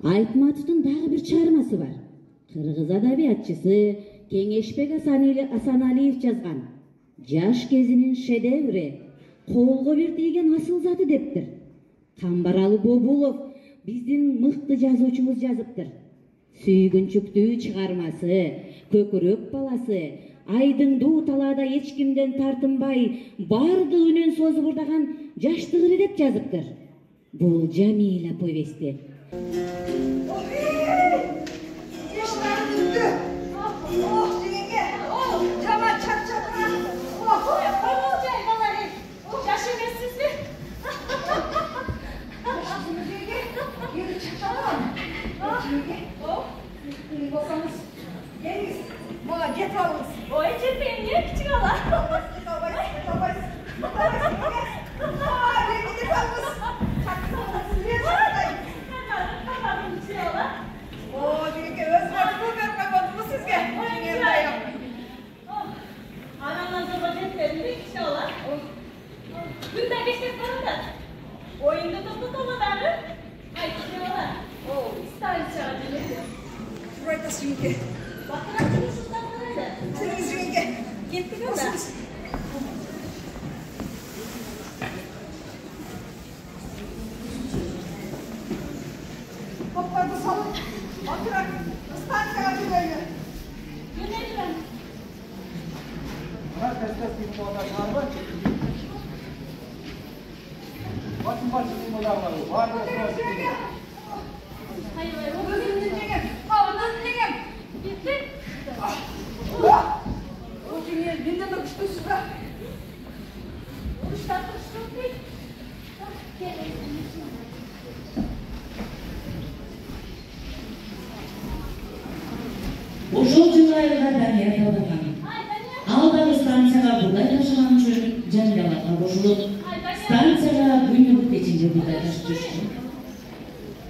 Айтматовдун дагы бир чыгармасы бар. Кыргыз адабиятчысы Кеңешбек Асаналиев жазган. Жаш кезинин шедеври, колго бир тийген асыл заты дептир. Камбаралы Бобулов биздин мыкты жазуучубуз жазыптыр. Сүйгүнчүктүү чыгармасы, Көкүрөк баласы, Айдыңдуу талаада эч кимден тартынбай, бардыгынан созуп урдаган жаштыгыры деп жазыптыр. Бул Жамиля повести. Ошол жылайга Дания калдырган. Ал дагы станцияга бурдай ташыган үчүн Жамилаларга кошулуп, станцияга күнүгү течинде бурдай ташып жүрүшкөн.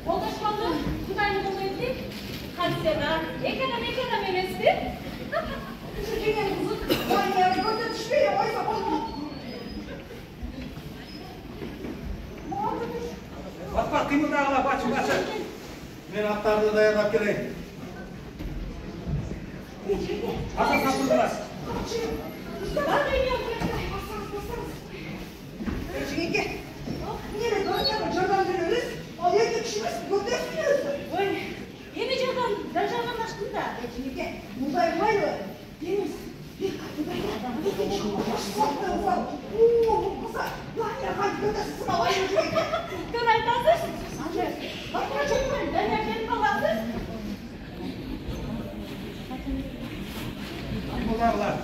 Олдошконду Кудайны колдойт. Кантсияда эки адам эмеспи? Жеген кызык, Дания көрдө түшпөй койсо болмок. Батпак кыймылдагыла бачым бачы. Мен аттарды даярдап келейин. Аса сатылдырас. Жеңге, неге Данияга жардам беребиз? Ал эки кишибиз көтөрүшүбүз. Ой, эми жардамдаштым да. Жеңге, мындай кылайлы. Деңиз, бир катыдай адам. Дания кантип көтөрсүн алайын. Көр айтасыз? Дания келип каласыз? Кыймылдагылар.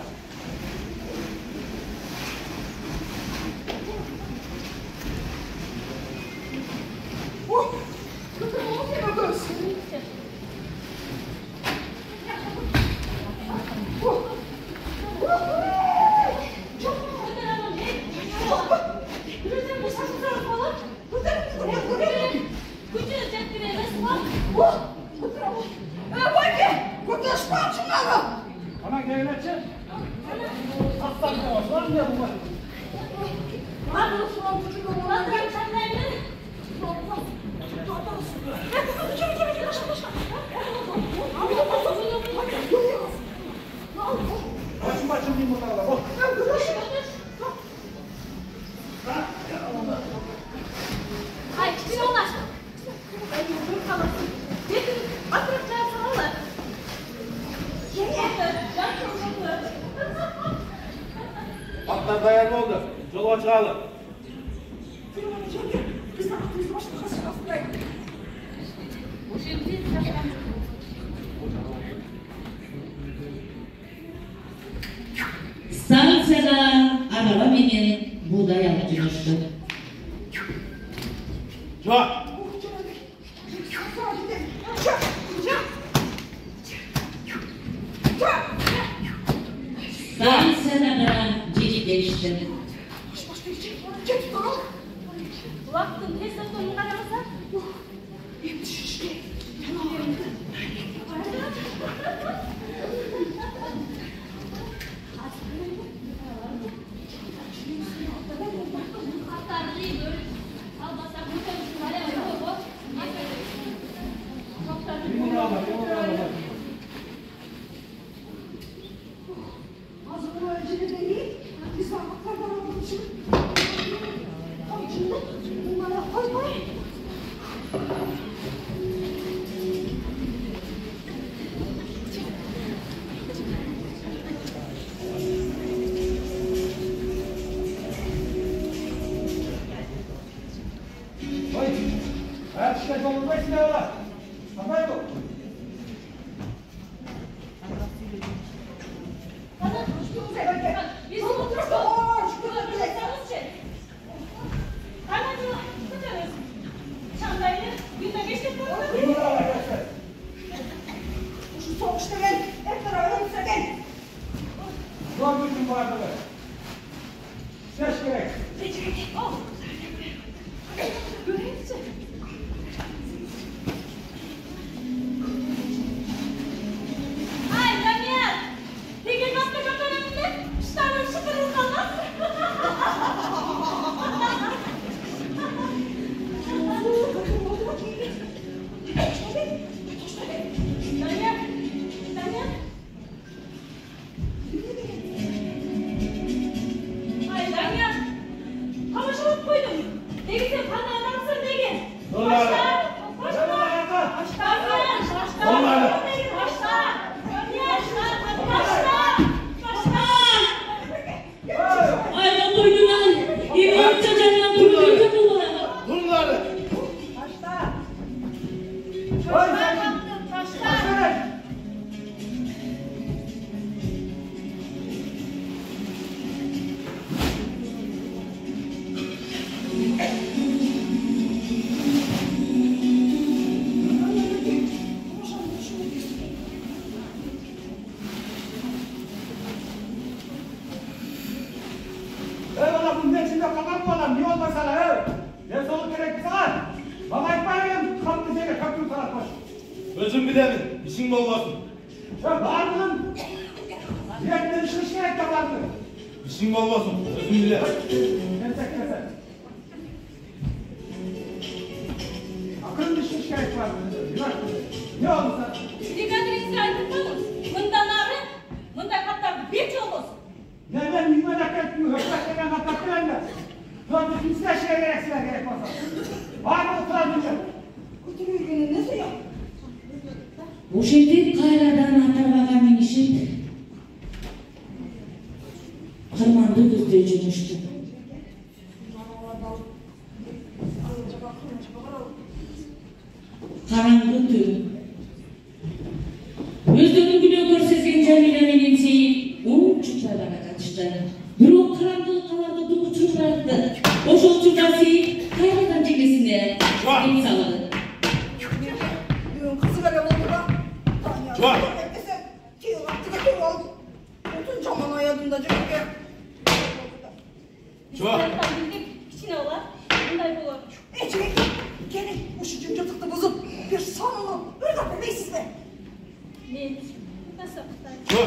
Atlar dayar oldu. Yola çıkalım. Станцияда арaba менен будай алып жүрүштү. Жоқ. Станцияда гана жетишти. Uloqning tez to'xtamini qaramasa, endi tushishga var. Kafayı bu. Biz otururuz. Şu soğukta gel. Hep beraber önümüze gel. Zor bir gün vardı be. Ses gerek. Özüm bilemin, işin bol olsun. Ya bağırdın. Direkten işini şikayet de vardı. İşin bol olsun, özüm bile. Kesek. Akıllı işini şikayet vardı. Ne oldu sana? Neden bilmemek etmiyor? Hökmetlerden kapattılar mı? Sonra kimse şeye gereksiler gerek olsa. Var mı oturabilir? Kutuyu günü nasıl yok? Ошентип кайрадан атарбага минишип кырманды көздөй жүрүштү. Караңгы түн. Өздөрүн күнөөкөр сезген Жамиля менен Сейит чурчайбага катышты. Бирок караңгылык аларды дукучуп баратты. Ошол учурда Сейит кайрадан жеңесине эң салды. Kızı böyle oldu da. Var. Beklesen. Tüy attı da tüy oldu. Otun çaman ayadında çünkü. Çuva. Ecek. Gelin. Bu şu cümce tıktı buzun. Bir sonunu. Bir dakika beksiz be. Çuva.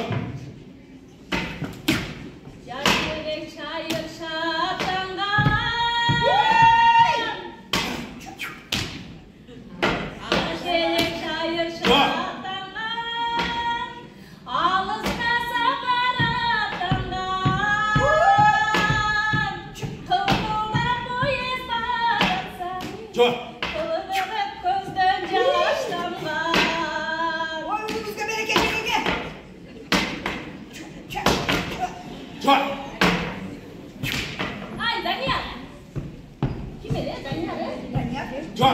Çuva. Vay ucumuzda bereket yenge. Çuva. Ben ya. Çuva.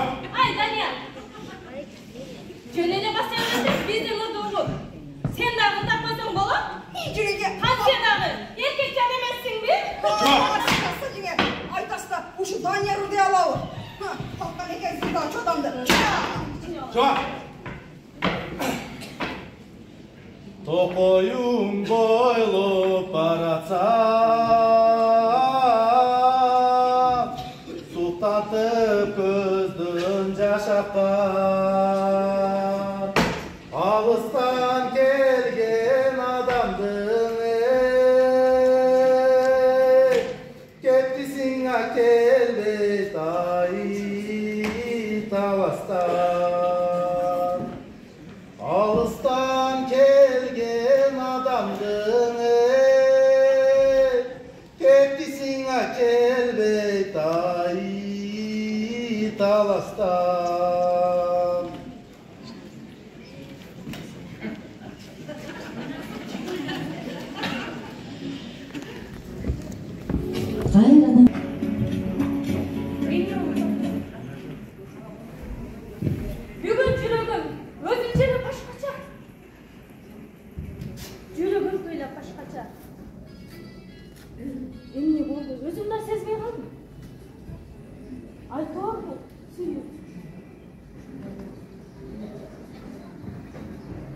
İyice yenge. Aytas'ta bu şu Danyar'ı diye alalım. Kalkan hekayesi daha çok adamdı. Çuva. Tokoyum boylu paratsa su tatıp közdün yaşapka alıstan gelgen adamdın kettisin akelle tayi tavastan alıstan kelgen adamdın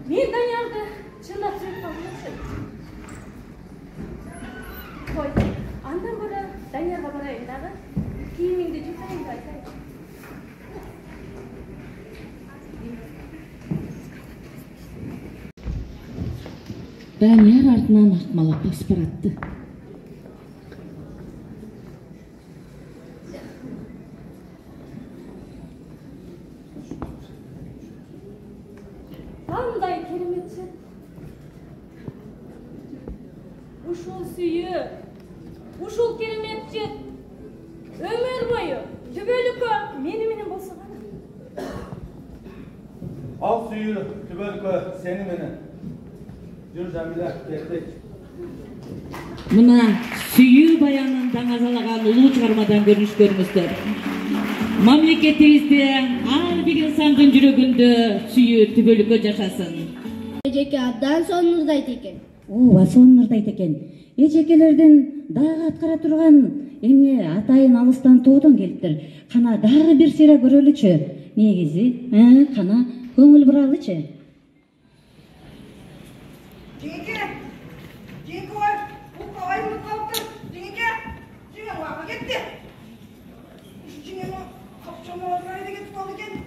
Мен Даниярды чындап сүйіп қалдым. Қой, андан бұры Даниярға барайын дағы. Киіміңді жуқайын да айтайын. Данияр артынан ақмалап басып баратты. Қандай керемет жет. Ушул сүйі, ушул керемет жет. Өмір бойы, түбөлүккө менен болса ғана. Al suyu, tübölkö, seni meni. Жүр Жамиля, кеттік. Мына сүйүү баянын даңазалаган улуу чыгармадан көрүнүшкөнүңүздөр. Мамлекетибизде ар бир инсандын жүрөгүндө сүйүү түбөлүккө жашасын. Эжеке абдан сонурдайт экен. Ооба, сонурдайт экен. Эжекелердин дагы аткара турган эмне атайын алыстан тоодон келиптир. Кана дагы бир сыйра көрөлүчү. Негизи, кана көңүл буралычы. Жеңке var, бұл қалай ұмыт қалыптыр. Жеңке, жеңе уақы кетті. Жеңені қапшама орнайды кетіп қалды екен.